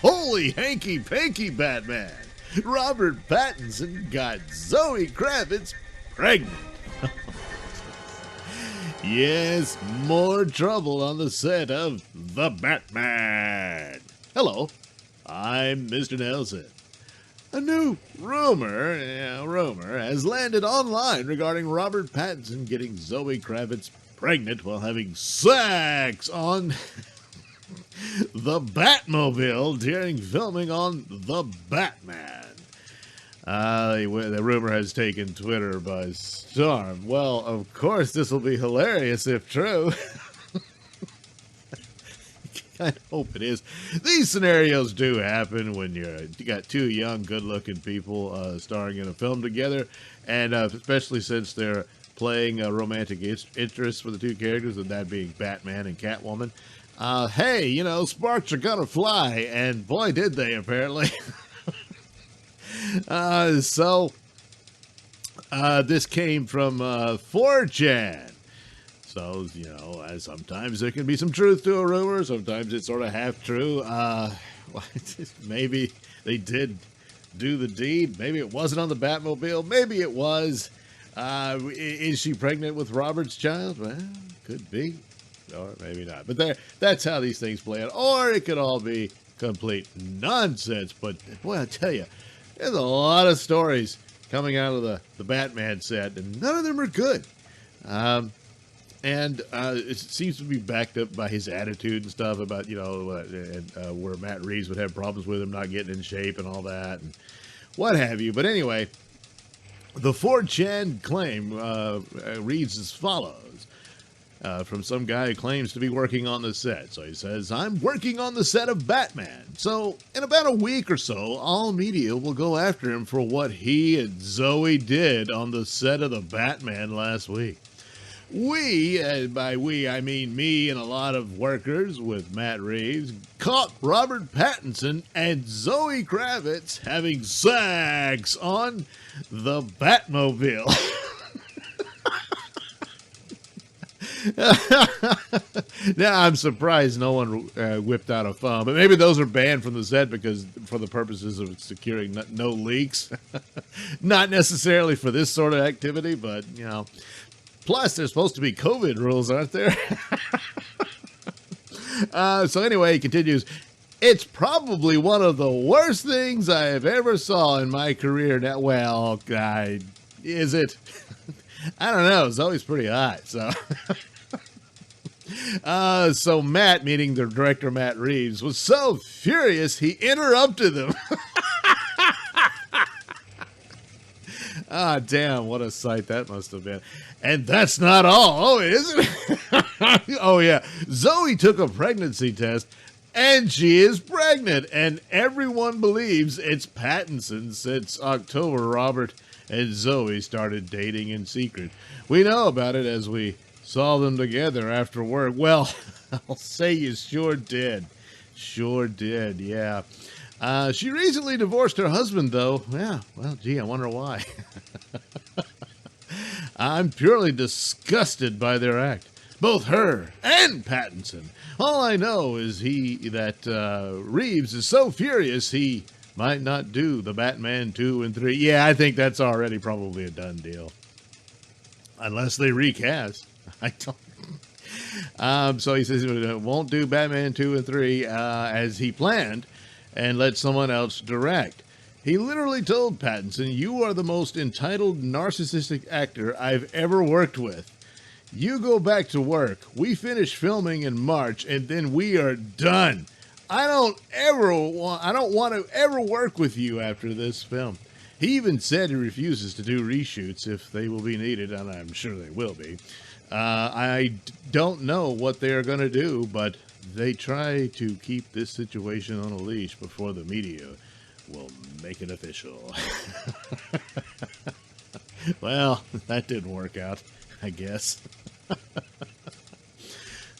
Holy hanky panky Batman! Robert Pattinson got Zoe Kravitz pregnant. Yes, more trouble on the set of The Batman. Hello, I'm Mr. Nailsin. A new rumor has landed online regarding Robert Pattinson getting Zoe Kravitz pregnant while having sex on the Batmobile during filming on The Batman. The rumor has taken Twitter by storm. Well, of course, this will be hilarious if true. I hope it is. These scenarios do happen when you got two young, good-looking people starring in a film together, and especially since they're playing romantic interests for the two characters, and that being Batman and Catwoman. Hey, you know, sparks are gonna fly, and boy, did they, apparently. This came from 4chan. So, you know, sometimes there can be some truth to a rumor. Sometimes it's sort of half true. Maybe they did do the deed. Maybe it wasn't on the Batmobile. Maybe it was. Is she pregnant with Robert's child? Well, could be. Or maybe not. But that's how these things play out. Or it could all be complete nonsense. But, boy, I tell you, there's a lot of stories coming out of the Batman set, and none of them are good. And it seems to be backed up by his attitude and stuff about, you know, where Matt Reeves would have problems with him not getting in shape and all that and what have you. But anyway, the 4chan claim reads as follows. From some guy who claims to be working on the set. So he says, I'm working on the set of Batman. So in about a week or so, all media will go after him for what he and Zoe did on the set of the Batman last week. We, and by we I mean me and a lot of workers with Matt Reeves, caught Robert Pattinson and Zoe Kravitz having sex on the Batmobile. Now, I'm surprised no one whipped out a phone, but maybe those are banned from the set because for the purposes of securing no leaks. Not necessarily for this sort of activity, but, you know. Plus, there's supposed to be COVID rules, aren't there? So anyway, he continues, it's probably one of the worst things I have ever saw in my career. Now, well, is it? I don't know. It's always pretty hot, so. So Matt, meaning the director Matt Reeves, was so furious he interrupted them. Ah, damn, what a sight that must have been. And that's not all. Oh, isn't it? Oh, yeah. Zoe took a pregnancy test, and she is pregnant. And everyone believes it's Pattinson since October. Robert and Zoe started dating in secret. We know about it as we saw them together after work. Well, I'll say you sure did. Sure did, yeah. She recently divorced her husband, though. Yeah, well, gee, I wonder why. I'm purely disgusted by their act. Both her and Pattinson. All I know is that Reeves is so furious he might not do the Batman 2 and 3. Yeah, I think that's already probably a done deal. Unless they recast. I don't. So he says he won't do Batman 2 and 3 as he planned and let someone else direct. He literally told Pattinson, you are the most entitled, narcissistic actor I've ever worked with. You go back to work. We finish filming in March, and then we are done. I don't want to ever work with you after this film. He even said he refuses to do reshoots if they will be needed, and I'm sure they will be. I don't know what they are going to do, but they try to keep this situation on a leash before the media will make it official. Well, that didn't work out, I guess.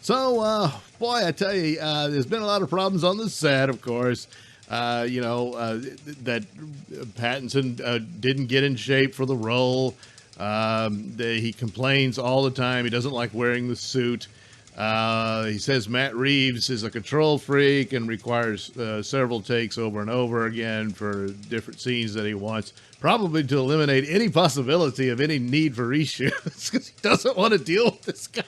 So, boy, I tell you, there's been a lot of problems on the set, of course. That Pattinson didn't get in shape for the role. He complains all the time. He doesn't like wearing the suit. He says Matt Reeves is a control freak and requires several takes over and over again for different scenes that he wants, probably to eliminate any possibility of any need for reshoots because he doesn't want to deal with this guy.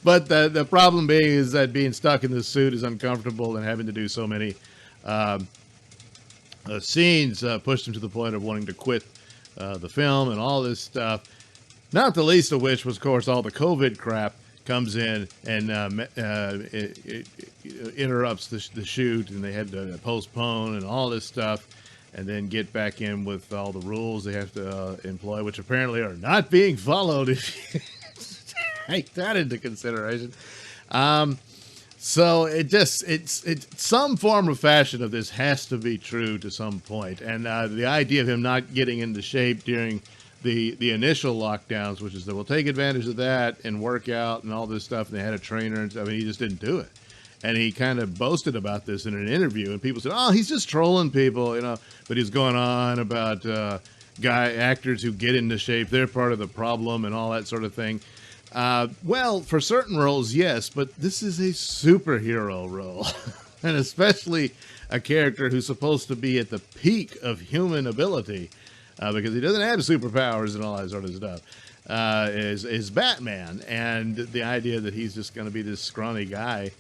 but the problem being is that being stuck in this suit is uncomfortable, and having to do so many scenes pushed him to the point of wanting to quit the film and all this stuff. Not the least of which was, of course, all the COVID crap comes in and it interrupts the shoot, and they had to postpone and all this stuff, and then get back in with all the rules they have to employ, which apparently are not being followed if you take that into consideration. So it's some form or fashion of this has to be true to some point. And the idea of him not getting into shape during the initial lockdowns, which is that we'll take advantage of that and work out and all this stuff. And they had a trainer, and I mean, he just didn't do it. And he kind of boasted about this in an interview, and people said, "Oh, he's just trolling people," you know. But he's going on about actors who get into shape; they're part of the problem and all that sort of thing. Well, for certain roles, yes, but this is a superhero role, and especially a character who's supposed to be at the peak of human ability, because he doesn't have superpowers and all that sort of stuff, is Batman. And the idea that he's just going to be this scrawny guy,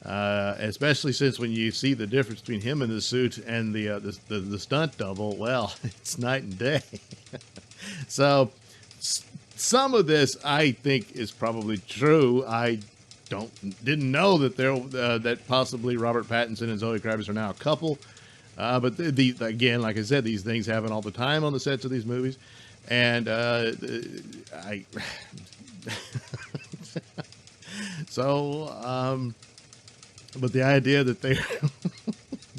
especially since when you see the difference between him in the suit and the stunt double, well, it's night and day. So some of this I think is probably true. I didn't know that that possibly Robert Pattinson and Zoe Kravitz are now a couple. But again, like I said, these things happen all the time on the sets of these movies, and so but the idea that they're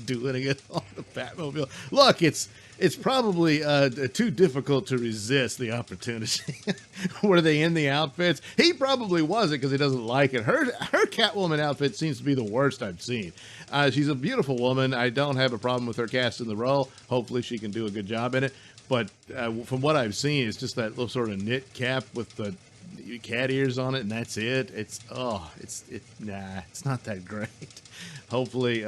doing it on the Batmobile, look, it's probably too difficult to resist the opportunity. Were they in the outfits? He probably wasn't, because he doesn't like it. Her Catwoman outfit seems to be the worst I've seen. She's a beautiful woman. I don't have a problem with her cast in the role. Hopefully she can do a good job in it. But from what I've seen, it's just that little sort of knit cap with the cat ears on it, and that's it. It's not that great. Hopefully,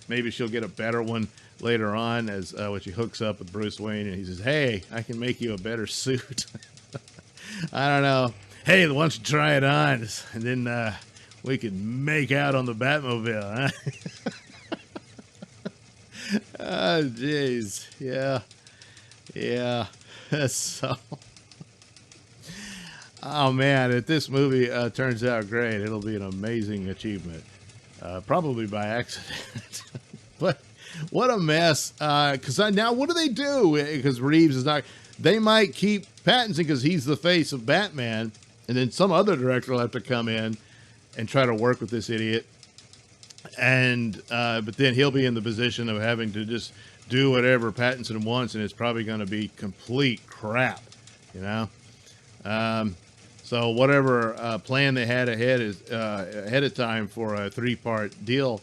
maybe she'll get a better one later on as when she hooks up with Bruce Wayne and he says, "Hey, I can make you a better suit." I don't know. Hey, why don't you try it on, and then we can make out on the Batmobile, huh? Oh, jeez. Yeah. So, oh man, if this movie turns out great, it'll be an amazing achievement. Probably by accident. But what a mess. Because now what do they do? Because Reeves is not... They might keep Pattinson because he's the face of Batman, and then some other director will have to come in and try to work with this idiot. And but then he'll be in the position of having to just do whatever Pattinson wants, and it's probably going to be complete crap, you know? So whatever plan they had ahead of time for a 3-part deal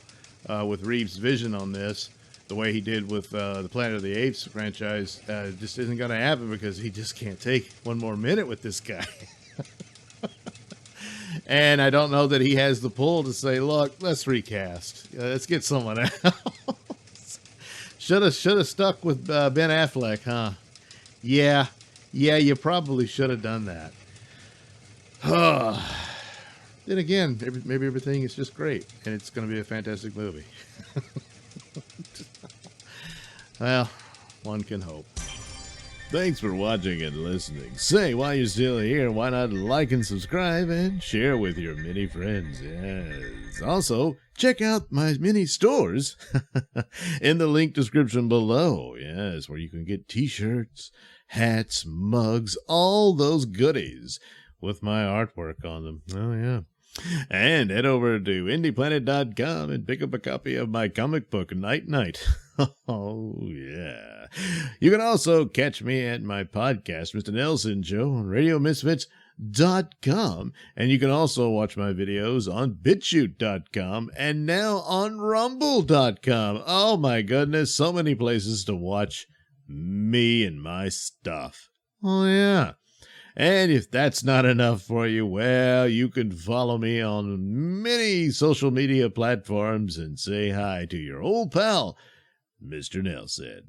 with Reeves' vision on this, the way he did with the Planet of the Apes franchise, just isn't going to happen, because he just can't take one more minute with this guy. And I don't know that he has the pull to say, "Look, let's recast. Let's get someone else." Should have stuck with Ben Affleck, huh? Yeah, you probably should have done that. Then again, maybe everything is just great, and it's going to be a fantastic movie. Well, one can hope. Thanks for watching and listening. Say, while you're still here, why not like and subscribe and share with your many friends? Yes. Also, check out my mini stores in the link description below. Yes, where you can get t-shirts, hats, mugs, all those goodies with my artwork on them. Oh, yeah. And head over to indieplanet.com and pick up a copy of my comic book, Night Night. Oh, yeah. You can also catch me at my podcast, Mr Nailsin Show, on RadioMisfits.com. And you can also watch my videos on BitChute.com and now on Rumble.com. Oh, my goodness. So many places to watch me and my stuff. Oh, yeah. And if that's not enough for you, well, you can follow me on many social media platforms and say hi to your old pal, Mr. Nailsin.